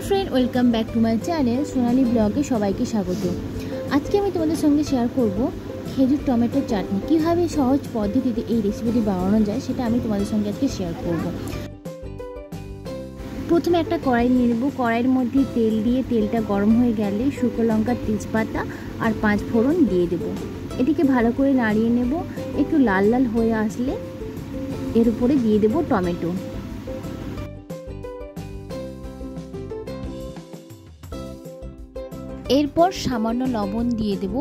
Friend welcome back to my channel Sonali ब्लगे सबाइके स्वागत। आज के आमी तोमादेर संगे शेयर करब खेजुर टमेटो चाटनी किभाबे सहज पद्धतिते এই রেসিপিটি বানানো যায় সেটা আমি তোমাদের সঙ্গে আজকে শেয়ার করব। প্রথমে একটা কড়াই নিয়ে নেব। কড়াইয়ের মধ্যে তেল দিয়ে তেলটা গরম হয়ে গেলে শুকনো লঙ্কা, তেজপাতা আর 5 ফোড়ন দিয়ে দেব। এটিকে ভালো করে নাড়িয়ে নেব। একটু লাল লাল হয়ে আসলে এর উপরে দিয়ে দেব টমেটো। এরপর সামান্য লবণ দিয়ে দেব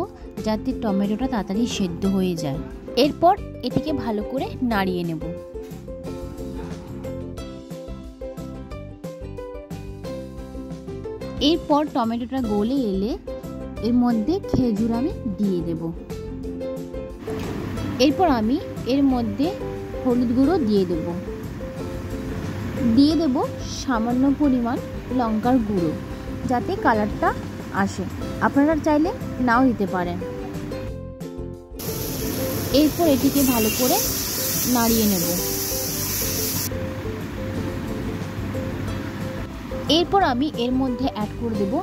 যাতে টমেটোটা তাড়াতাড়ি সেদ্ধ হয়ে যায়। এরপর এটিকে ভালো করে নাড়িয়ে নেব। এরপর টমেটোটা গলে এলে এর মধ্যে খেজুর আমি দিয়ে দেব। এরপর আমি এর মধ্যে হলুদ গুঁড়ো দিয়ে দেব। দিয়ে দেব সামান্য পরিমাণ লঙ্কার গুঁড়ো যাতে কালারটা আসে, আপনারা চাইলে নাও দিতে পারেন। এরপর এটিকে ভালো করে নাড়িয়ে নেব। এরপর আমি এর মধ্যে অ্যাড করে দেব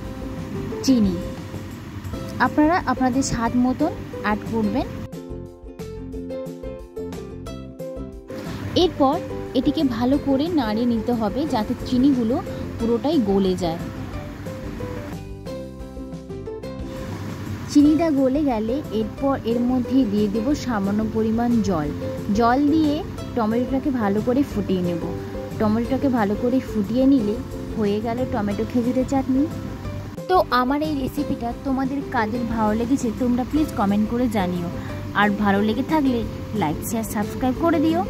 চিনি। আপনারা আপনাদের স্বাদ মতন অ্যাড করবেন। এরপর এটিকে ভালো করে নাড়িয়ে নিতে হবে যাতে চিনিগুলো পুরোটাই গলে যায়। চিনিটা গলে গেলে এরপর এর মধ্যে দিয়ে দেব সামান্য পরিমাণ জল দিয়ে টমেটোটাকে ভালো করে ফুটিয়ে নেব। টমেটোটাকে ভালো করে ফুটিয়ে নিলে হয়ে গেল টমেটো খেজুরের চাটনি। তো আমার এই রেসিপিটা তোমাদের কাদের ভালো লেগেছে তোমরা প্লিজ কমেন্ট করে জানিও, আর ভালো লেগে থাকলে লাইক শেয়ার সাবস্ক্রাইব করে দিও।